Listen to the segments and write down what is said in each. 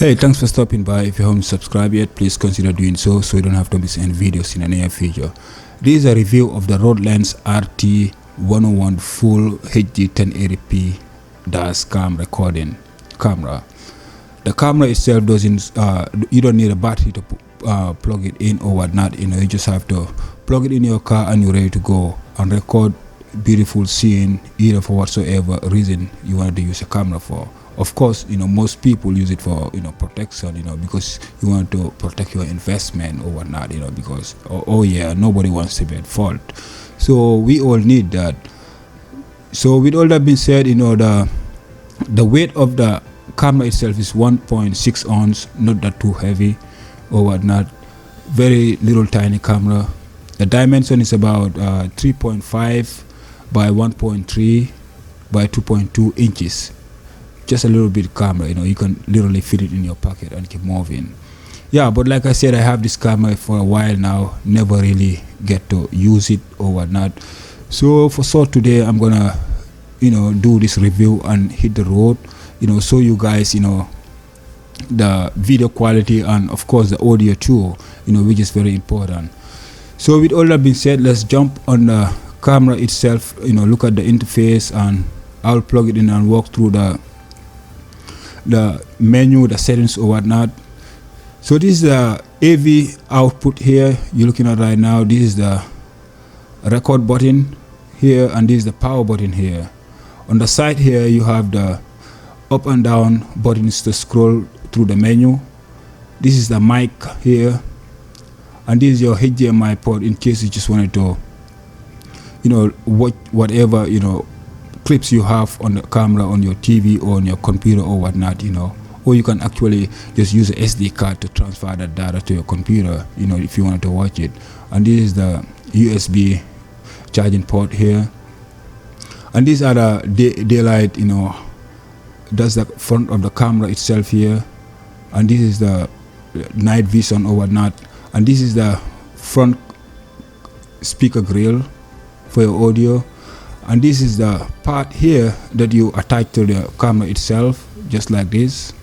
Hey, thanks for stopping by. If you haven't subscribed yet, please consider doing so you don't have to miss any videos in the near future. This is a review of the Roadlens RT-101 full HD 1080p dash cam recording camera. The camera itself doesn't, you don't need a battery to plug it in or whatnot. You just have to plug it in your car and you're ready to go and record beautiful scene, either for whatsoever reason you wanted to use a camera for. Of course, most people use it for, protection, because you want to protect your investment or whatnot, because, oh yeah, nobody wants to be at fault. So we all need that. So with all that being said, the weight of the camera itself is 1.6 ounce, not that too heavy or whatnot. Very little tiny camera. The dimension is about 3.5 by 1.3 by 2.2 inches. Just a little bit camera, you can literally fit it in your pocket and keep moving. Yeah, but like I said, I have this camera for a while now, never really get to use it or whatnot. So today I'm gonna do this review and hit the road, show you guys the video quality and of course the audio too, which is very important. So with all that being said, let's jump on the camera itself, look at the interface, and I'll plug it in and walk through the menu, the settings or whatnot. So this is the AV output here you're looking at right now. This is the record button here, and this is the power button here. On the side here you have the up and down buttons to scroll through the menu. This is the mic here, and this is your HDMI port in case you just wanted to watch whatever clips you have on the camera, on your TV or on your computer or whatnot, or you can actually just use a SD card to transfer that data to your computer, if you wanted to watch it. And this is the USB charging port here, and these are the daylight, that's the front of the camera itself here, and this is the night vision or whatnot, and this is the front speaker grill for your audio. And this is the part here that you attach to the camera itself, just like this,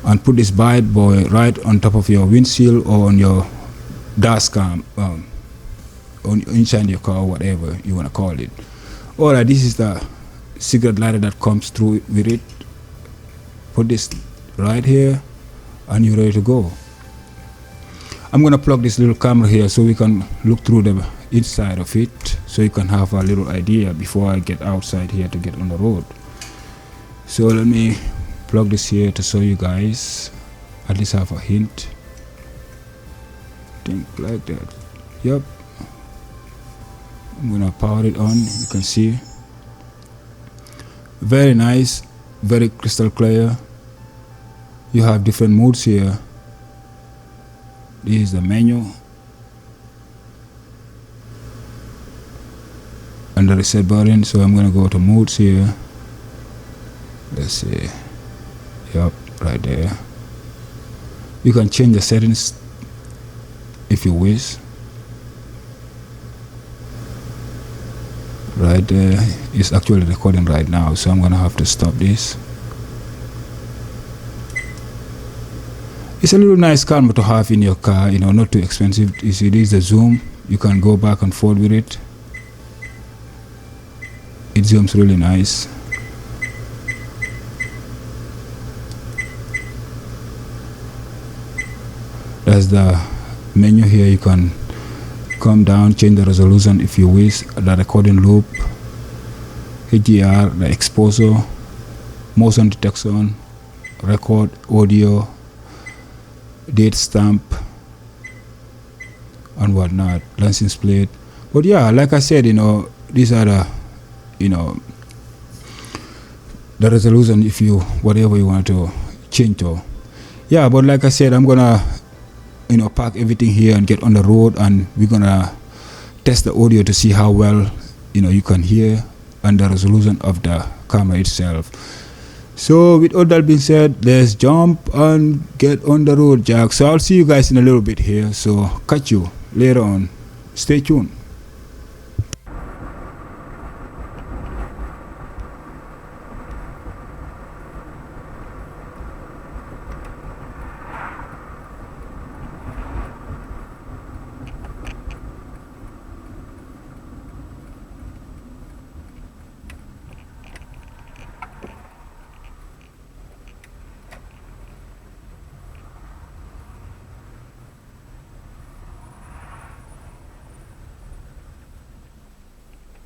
and put this bad boy right on top of your windshield or on your dash cam, on inside your car, whatever you want to call it. Alright, this is the cigarette lighter that comes through with it. Put this right here and you're ready to go. I'm gonna plug this little camera here so we can look through the inside of it, so you can have a little idea before I get outside here to get on the road. So let me plug this here to show you guys, at least have a hint. Think like that. Yep. I'm gonna power it on. You can see, very nice, very crystal clear. You have different modes here. This is the menu and the reset button. So I'm gonna go to modes here. Let's see. Yep, right there. You can change the settings if you wish. Right there. It's actually recording right now, so I'm gonna have to stop this. It's a little nice camera to have in your car, not too expensive. You see, this is the zoom. You can go back and forth with it. It zooms really nice. That's the menu here. You can come down, change the resolution if you wish, the recording loop, HDR, the exposure, motion detection, record, audio, date stamp and whatnot, license plate. But yeah, like I said, these are the the resolution if you whatever you want to change to. Yeah, but like I said, I'm gonna park everything here and get on the road, and we're gonna test the audio to see how well you can hear and the resolution of the camera itself. So with all that being said, let's jump and get on the road, Jack. So I'll see you guys in a little bit here. So catch you later on. Stay tuned.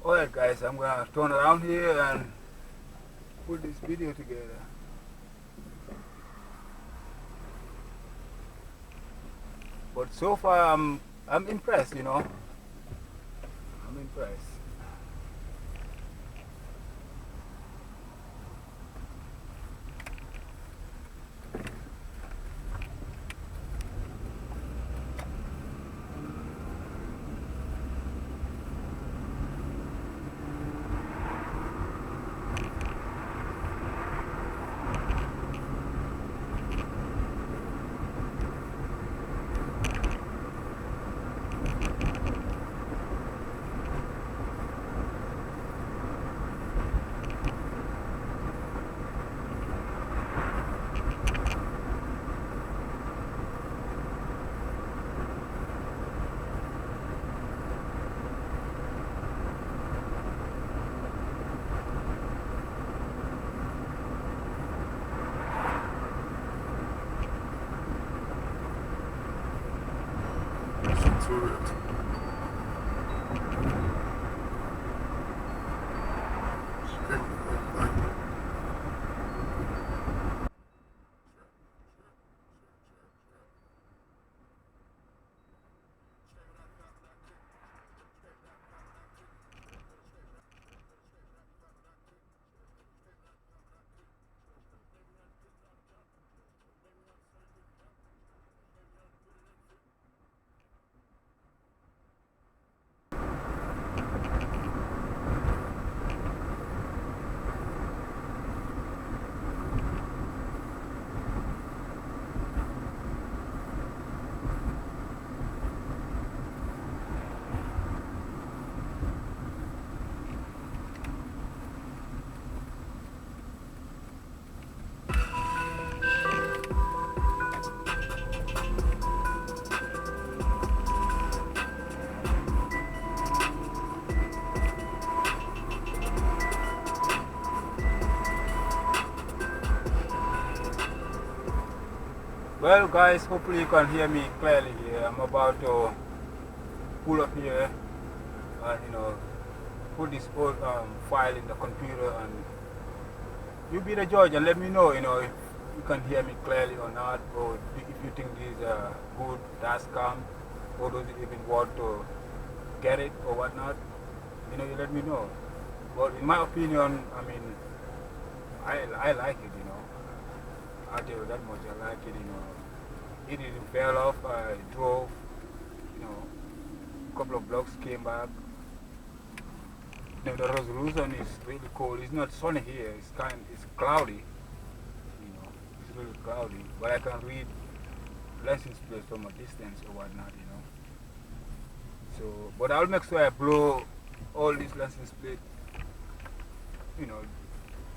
Alright guys, I'm gonna turn around here and put this video together. But so far I'm impressed, you know. I'm impressed. Well guys, hopefully you can hear me clearly here. I'm about to pull up here and put this old file in the computer, and you be the judge and let me know, if you can hear me clearly or not, or if you think this is a good dash cam, or does it even want to get it or whatnot. You let me know. But in my opinion, I mean, I like it, I'll tell you that much. I like it, It didn't fell off. I drove, a couple of blocks, came back. The resolution is really cool. It's not sunny here. It's cloudy, It's really cloudy. But I can read license plates from a distance or whatnot, So, but I'll make sure I blow all these license plates,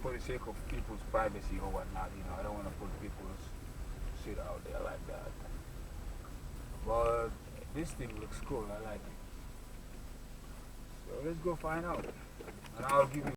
for the sake of people's privacy or whatnot, I don't want to put people's shit out there like that. But this thing looks cool, I like it. So let's go find out. And I'll give you